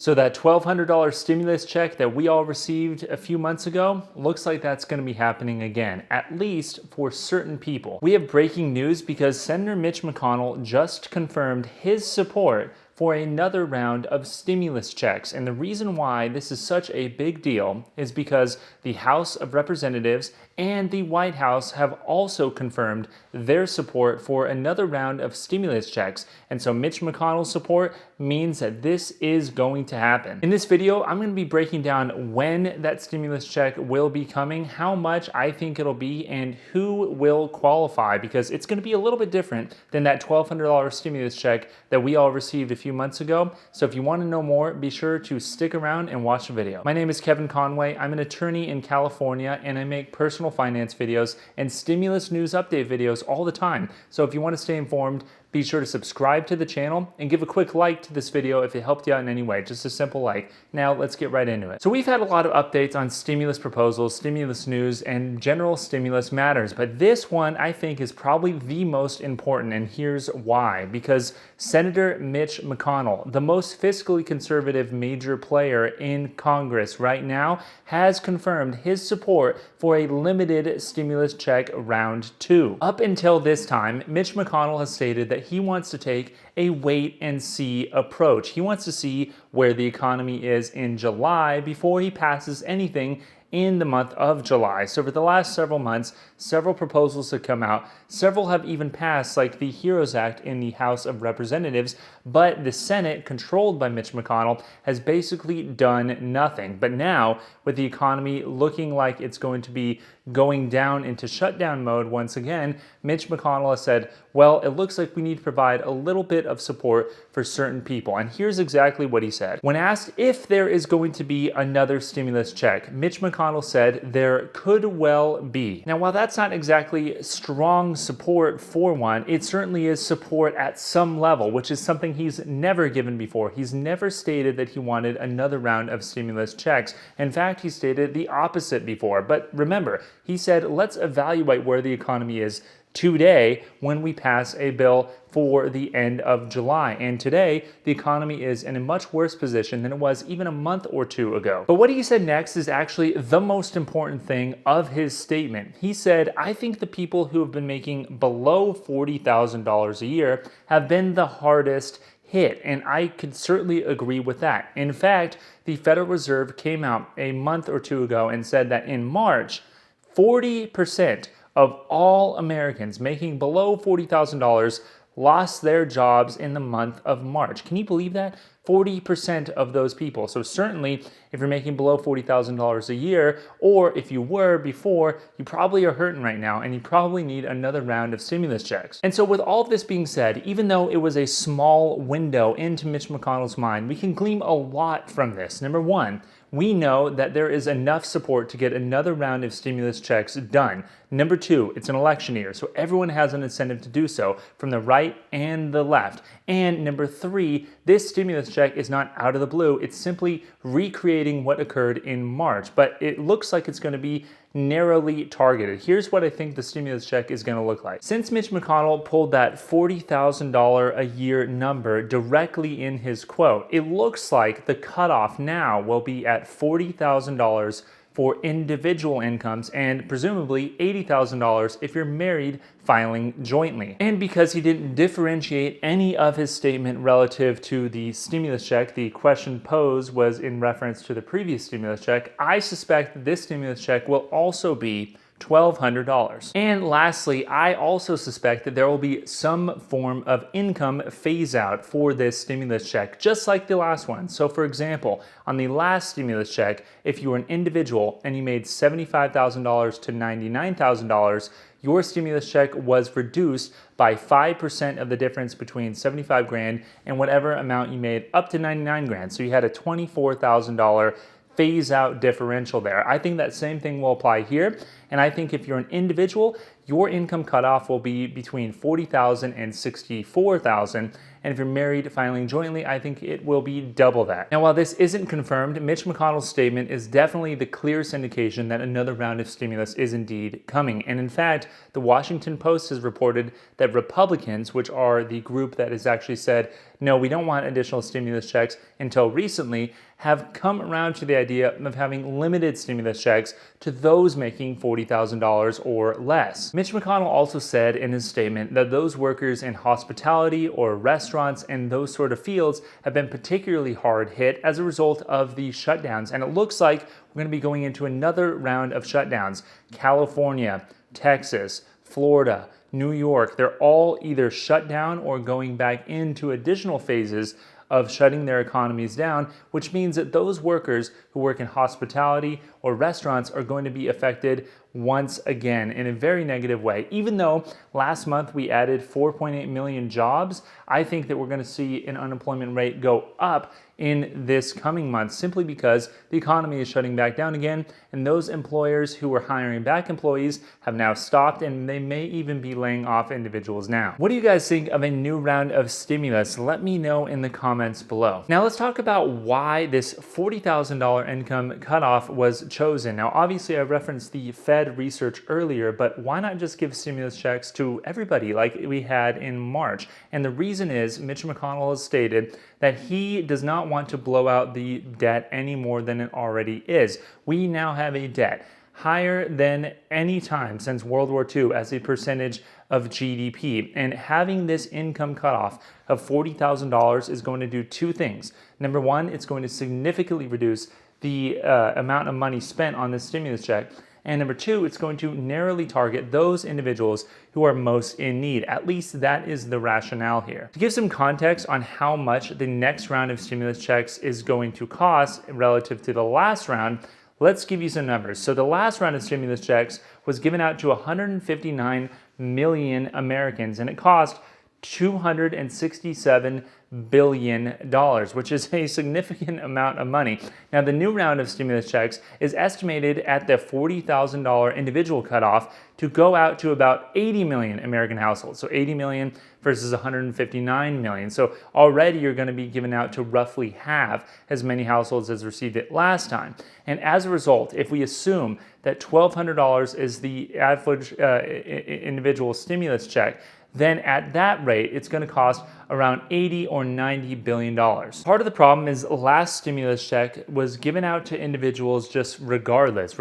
So that $1,200 stimulus check that we all received a few months ago, looks like that's going to be happening again, at least for certain people. We have breaking news because Senator Mitch McConnell just confirmed his support for another round of stimulus checks. And the reason why this is such a big deal is because the House of Representatives and the White House have also confirmed their support for another round of stimulus checks. And so Mitch McConnell's support means that this is going to happen. In this video, I'm going to be breaking down when that stimulus check will be coming, how much I think it'll be, and who will qualify, because it's going to be a little bit different than that $1,200 stimulus check that we all received a few months ago. So if you want to know more, be sure to stick around and watch the video. My name is Kevin Conway. I'm an attorney in California, and I make personal finance videos and stimulus news update videos all the time. So if you want to stay informed, be sure to subscribe to the channel and give a quick like to this video if it helped you out in any way. Just a simple like. Now let's get right into it. So we've had a lot of updates on stimulus proposals, stimulus news, and general stimulus matters. But this one I think is probably the most important, and here's why. Because Senator Mitch McConnell, the most fiscally conservative major player in Congress right now, has confirmed his support for a limited stimulus check round 2. Up until this time, Mitch McConnell has stated that he wants to take a wait and see approach. He wants to see where the economy is in July before he passes anything in the month of July. So for the last several months, several proposals have come out. Several have even passed, like the HEROES Act in the House of Representatives, but the Senate, controlled by Mitch McConnell, has basically done nothing. But now, with the economy looking like it's going to be going down into shutdown mode once again, Mitch McConnell has said, well, it looks like we need to provide a little bit of support for certain people. And here's exactly what he said. When asked if there is going to be another stimulus check, Mitch McConnell said there could well be. Now, while that's not exactly strong support for one, it certainly is support at some level, which is something he's never given before. He's never stated that he wanted another round of stimulus checks. In fact, he stated the opposite before. But remember, he said, let's evaluate where the economy is today when we pass a bill for the end of July. And today, the economy is in a much worse position than it was even a month or two ago. But what he said next is actually the most important thing of his statement. He said, I think the people who have been making below $40,000 a year have been the hardest hit, and I could certainly agree with that. In fact, the Federal Reserve came out a month or two ago and said that in March, 40% of all Americans making below $40,000 lost their jobs in the month of March. Can you believe that? 40% of those people. So certainly, if you're making below $40,000 a year, or if you were before, you probably are hurting right now, and you probably need another round of stimulus checks. And so with all of this being said, even though it was a small window into Mitch McConnell's mind, we can glean a lot from this. Number one, we know that there is enough support to get another round of stimulus checks done. Number two, it's an election year, so everyone has an incentive to do so, from the right and the left. And number three, this stimulus check is not out of the blue. It's simply recreating what occurred in March, but it looks like it's going to be narrowly targeted. Here's what I think the stimulus check is going to look like. Since Mitch McConnell pulled that $40,000 a year number directly in his quote, it looks like the cutoff now will be at $40,000 for individual incomes, and presumably $80,000 if you're married filing jointly. And because he didn't differentiate any of his statement relative to the stimulus check, the question posed was in reference to the previous stimulus check, I suspect this stimulus check will also be $1,200. And lastly, I also suspect that there will be some form of income phase out for this stimulus check, just like the last one. So for example, on the last stimulus check, if you were an individual and you made $75,000 to $99,000, your stimulus check was reduced by 5% of the difference between 75 grand and whatever amount you made up to 99 grand. So you had a $24,000 phase out differential there. I think that same thing will apply here. And I think if you're an individual, your income cutoff will be between $40,000 and $64,000. And if you're married filing jointly, I think it will be double that. Now, while this isn't confirmed, Mitch McConnell's statement is definitely the clearest indication that another round of stimulus is indeed coming. And in fact, the Washington Post has reported that Republicans, which are the group that has actually said, no, we don't want additional stimulus checks until recently, have come around to the idea of having limited stimulus checks to those making $40,000 or less. Mitch McConnell also said in his statement that those workers in hospitality or restaurants and those sort of fields have been particularly hard hit as a result of the shutdowns. And it looks like we're going to be going into another round of shutdowns. California, Texas, Florida, New York, they're all either shut down or going back into additional phases of shutting their economies down, which means that those workers who work in hospitality or restaurants are going to be affected once again in a very negative way. Even though last month we added 4.8 million jobs, I think that we're going to see an unemployment rate go up in this coming month simply because the economy is shutting back down again, and those employers who were hiring back employees have now stopped, and they may even be laying off individuals now. What do you guys think of a new round of stimulus? Let me know in the comments below. Now let's talk about why this $40,000 income cutoff was chosen. Now obviously I referenced the Fed research earlier, but why not just give stimulus checks to everybody like we had in March? And the reason is Mitch McConnell has stated that he does not want to blow out the debt any more than it already is. We now have a debt higher than any time since World War II as a percentage of GDP. And having this income cutoff of $40,000 is going to do two things. Number one, it's going to significantly reduce the amount of money spent on this stimulus check. And number two, it's going to narrowly target those individuals who are most in need. At least that is the rationale here. To give some context on how much the next round of stimulus checks is going to cost relative to the last round, let's give you some numbers. So the last round of stimulus checks was given out to 159 million Americans, and it cost $267 billion, which is a significant amount of money. Now, the new round of stimulus checks is estimated at the $40,000 individual cutoff to go out to about 80 million American households. So 80 million versus 159 million. So already you're going to be given out to roughly half as many households as received it last time. And as a result, if we assume that $1,200 is the average individual stimulus check, then at that rate, it's going to cost around $80 or $90 billion. Part of the problem is last stimulus check was given out to individuals just regardless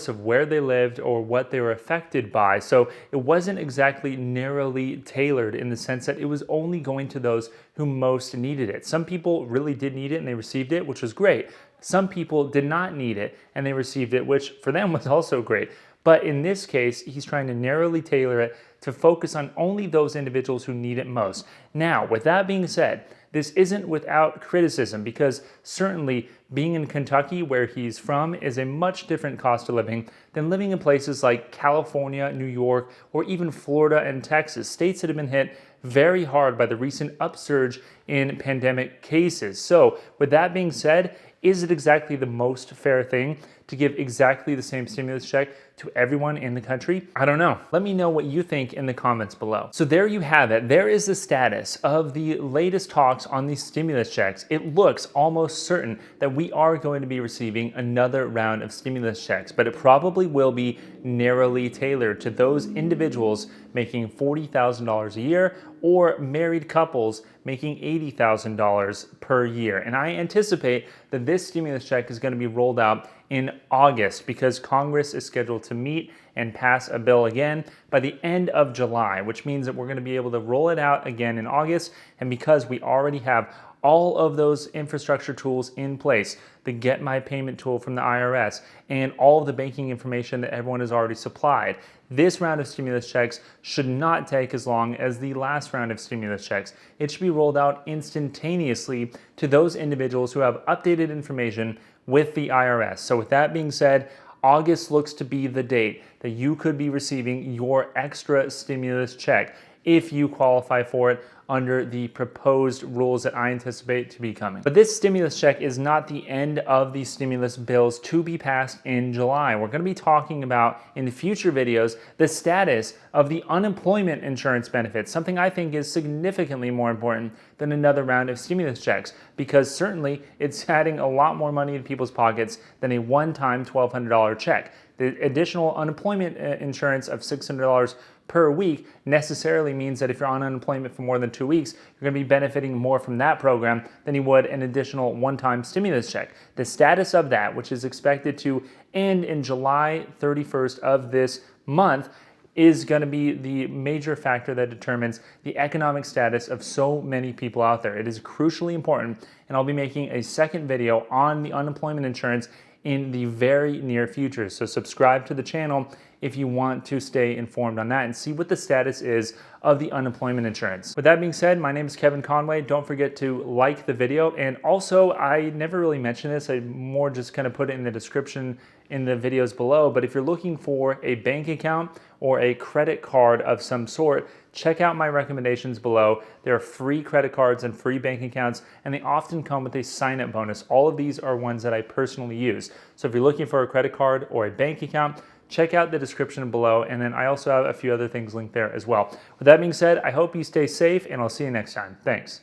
of where they lived or what they were affected by. So it wasn't exactly narrowly tailored in the sense that it was only going to those who most needed it. Some people really did need it and they received it, which was great. Some people did not need it and they received it, which for them was also great. But in this case, he's trying to narrowly tailor it to focus on only those individuals who need it most. Now, with that being said, this isn't without criticism because certainly being in Kentucky, where he's from, is a much different cost of living than living in places like California, New York, or even Florida and Texas, states that have been hit very hard by the recent upsurge in pandemic cases. So with that being said, is it exactly the most fair thing to give exactly the same stimulus check to everyone in the country? I don't know. Let me know what you think in the comments below. So there you have it. There is the status of the latest talks on these stimulus checks. It looks almost certain that we are going to be receiving another round of stimulus checks, but it probably will be narrowly tailored to those individuals making $40,000 a year or married couples making $80,000 per year. And I anticipate that this stimulus check is going to be rolled out in August because Congress is scheduled to meet and pass a bill again by the end of July, which means that we're going to be able to roll it out again in August. And because we already have all of those infrastructure tools in place, the Get My Payment tool from the IRS, and all of the banking information that everyone has already supplied, this round of stimulus checks should not take as long as the last round of stimulus checks. It should be rolled out instantaneously to those individuals who have updated information with the IRS. So with that being said, August looks to be the date that you could be receiving your extra stimulus check if you qualify for it under the proposed rules that I anticipate to be coming. But this stimulus check is not the end of the stimulus bills to be passed in July. We're going to be talking about in future videos the status of the unemployment insurance benefits, something I think is significantly more important than another round of stimulus checks, because certainly it's adding a lot more money in people's pockets than a one-time $1,200 check. The additional unemployment insurance of $600 per week necessarily means that if you're on unemployment for more than 2 weeks, you're going to be benefiting more from that program than you would an additional one-time stimulus check. The status of that, which is expected to end in July 31st of this month, is going to be the major factor that determines the economic status of so many people out there. It is crucially important, and I'll be making a second video on the unemployment insurance in the very near future. So subscribe to the channel if you want to stay informed on that and see what the status is of the unemployment insurance. With that being said, my name is Kevin Conway. Don't forget to like the video. And also, I never really mentioned this. I more just kind of put it in the description in the videos below. But if you're looking for a bank account or a credit card of some sort, check out my recommendations below. There are free credit cards and free bank accounts, and they often come with a sign-up bonus. All of these are ones that I personally use. So if you're looking for a credit card or a bank account, check out the description below, and then I also have a few other things linked there as well. With that being said, I hope you stay safe, and I'll see you next time. Thanks.